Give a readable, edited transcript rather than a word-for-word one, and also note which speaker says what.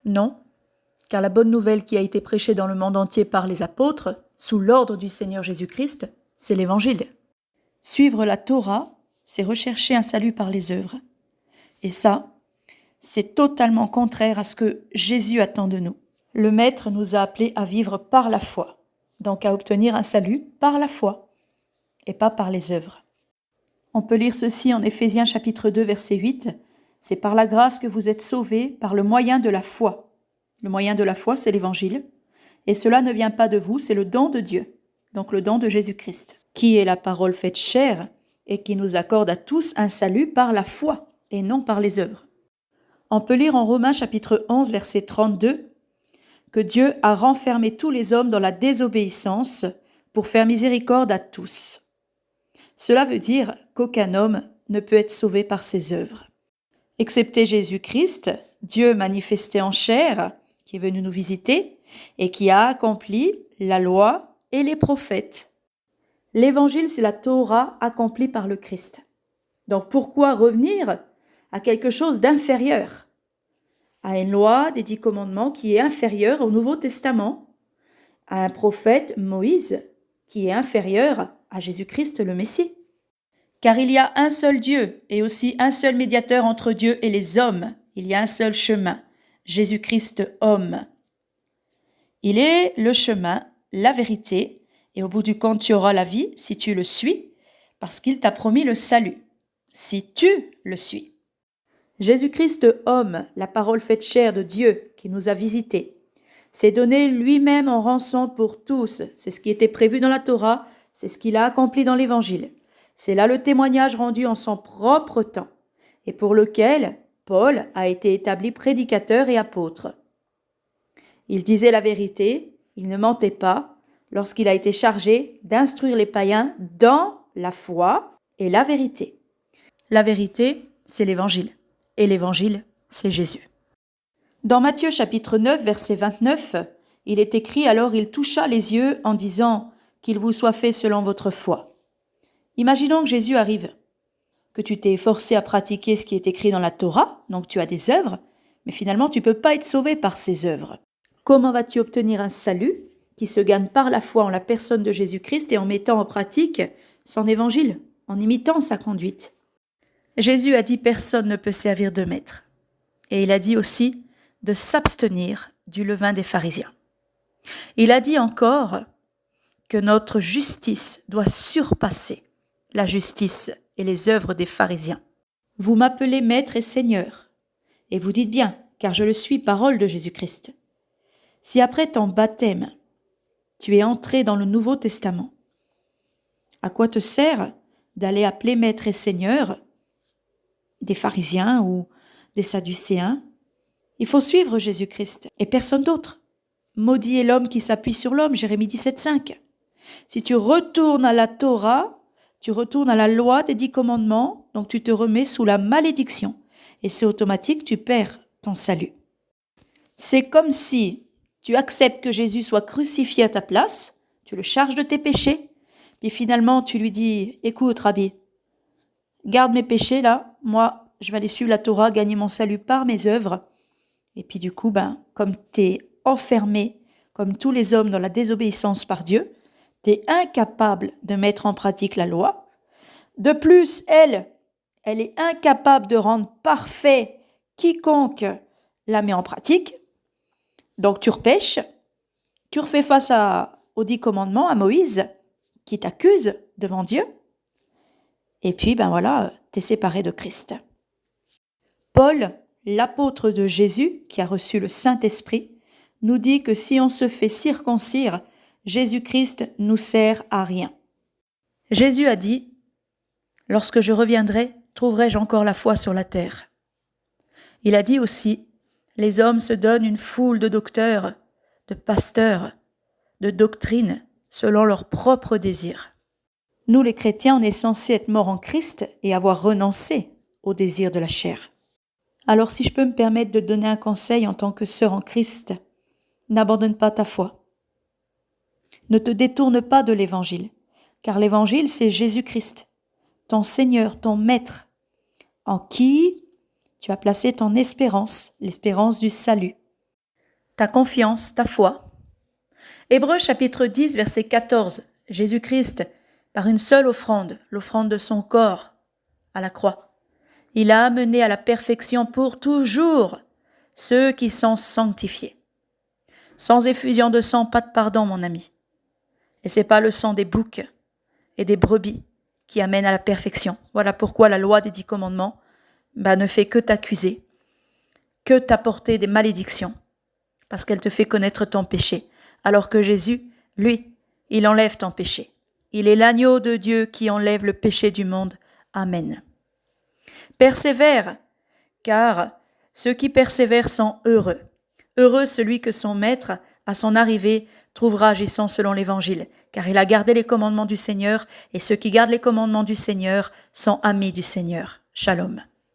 Speaker 1: Non, car la bonne nouvelle qui a été prêchée dans le monde entier par les apôtres, sous l'ordre du Seigneur Jésus-Christ, c'est l'Évangile. Suivre la Torah, c'est rechercher un salut par les œuvres. Et ça, c'est totalement contraire à ce que Jésus attend de nous. Le Maître nous a appelés à vivre par la foi, donc à obtenir un salut par la foi, et pas par les œuvres. On peut lire ceci en Éphésiens chapitre 2, verset 8. C'est par la grâce que vous êtes sauvés par le moyen de la foi. Le moyen de la foi, c'est l'Évangile. Et cela ne vient pas de vous, c'est le don de Dieu, donc le don de Jésus-Christ, qui est la parole faite chair et qui nous accorde à tous un salut par la foi et non par les œuvres. On peut lire en Romains chapitre 11, verset 32, que Dieu a renfermé tous les hommes dans la désobéissance pour faire miséricorde à tous. Cela veut dire qu'aucun homme ne peut être sauvé par ses œuvres. Excepté Jésus-Christ, Dieu manifesté en chair, qui est venu nous visiter et qui a accompli la loi et les prophètes. L'Évangile, c'est la Torah accomplie par le Christ. Donc pourquoi revenir à quelque chose d'inférieur, à une loi des 10 commandements qui est inférieure au Nouveau Testament, à un prophète, Moïse, qui est inférieur à Jésus-Christ le Messie? Car il y a un seul Dieu et aussi un seul médiateur entre Dieu et les hommes. Il y a un seul chemin, Jésus-Christ homme. Il est le chemin, la vérité, et au bout du compte, tu auras la vie si tu le suis, parce qu'il t'a promis le salut, si tu le suis. Jésus-Christ homme, la parole faite chair de Dieu qui nous a visités, s'est donné lui-même en rançon pour tous. C'est ce qui était prévu dans la Torah, c'est ce qu'il a accompli dans l'Évangile. C'est là le témoignage rendu en son propre temps, et pour lequel Paul a été établi prédicateur et apôtre. Il disait la vérité, il ne mentait pas, lorsqu'il a été chargé d'instruire les païens dans la foi et la vérité. La vérité, c'est l'Évangile, et l'Évangile, c'est Jésus. Dans Matthieu chapitre 9, verset 29, il est écrit « Alors il toucha les yeux en disant « Qu'il vous soit fait selon votre foi ». Imaginons que Jésus arrive, que tu t'es forcé à pratiquer ce qui est écrit dans la Torah, donc tu as des œuvres, mais finalement tu ne peux pas être sauvé par ces œuvres. Comment vas-tu obtenir un salut qui se gagne par la foi en la personne de Jésus-Christ et en mettant en pratique son évangile, en imitant sa conduite? Jésus a dit « Personne ne peut servir de maître ». Et il a dit aussi de s'abstenir du levain des pharisiens. Il a dit encore que notre justice doit surpasser la justice et les œuvres des pharisiens. Vous m'appelez maître et seigneur, et vous dites bien, car je le suis, parole de Jésus-Christ. Si après ton baptême, tu es entré dans le Nouveau Testament, à quoi te sert d'aller appeler maître et seigneur des pharisiens ou des sadducéens? Il faut suivre Jésus-Christ et personne d'autre. Maudit est l'homme qui s'appuie sur l'homme, Jérémie 17,5. Si tu retournes à la Torah, tu retournes à la loi des 10 commandements, donc tu te remets sous la malédiction. Et c'est automatique, tu perds ton salut. C'est comme si tu acceptes que Jésus soit crucifié à ta place, tu le charges de tes péchés, puis finalement tu lui dis « Écoute, Rabbi, garde mes péchés là, moi je vais aller suivre la Torah, gagner mon salut par mes œuvres. » Et puis du coup, comme tu es enfermé, comme tous les hommes dans la désobéissance par Dieu, tu es incapable de mettre en pratique la loi. De plus, elle est incapable de rendre parfait quiconque la met en pratique. Donc tu repêches, tu refais face aux 10 commandements, à Moïse, qui t'accuse devant Dieu. Et puis, tu es séparé de Christ. Paul, l'apôtre de Jésus, qui a reçu le Saint-Esprit, nous dit que si on se fait circoncire, Jésus-Christ nous sert à rien. Jésus a dit « Lorsque je reviendrai, trouverai-je encore la foi sur la terre ?» Il a dit aussi « Les hommes se donnent une foule de docteurs, de pasteurs, de doctrines, selon leurs propres désirs. » Nous, les chrétiens, on est censés être morts en Christ et avoir renoncé au désir de la chair. Alors si je peux me permettre de donner un conseil en tant que sœur en Christ, n'abandonne pas ta foi. Ne te détourne pas de l'Évangile, car l'Évangile, c'est Jésus-Christ, ton Seigneur, ton Maître, en qui tu as placé ton espérance, l'espérance du salut. ta confiance, ta foi. Hébreux chapitre 10, verset 14. Jésus-Christ, par une seule offrande, l'offrande de son corps à la croix, il a amené à la perfection pour toujours ceux qui sont sanctifiés. Sans effusion de sang, pas de pardon, mon ami. Et c'est pas le sang des boucs et des brebis qui amène à la perfection. Voilà pourquoi la loi des 10 commandements ne fait que t'accuser, que t'apporter des malédictions, parce qu'elle te fait connaître ton péché. Alors que Jésus, lui, il enlève ton péché. Il est l'agneau de Dieu qui enlève le péché du monde. Amen. Persévère, car ceux qui persévèrent sont heureux. Heureux celui que son maître, à son arrivée, trouvera agissant selon l'Évangile, car il a gardé les commandements du Seigneur, et ceux qui gardent les commandements du Seigneur sont amis du Seigneur. Shalom.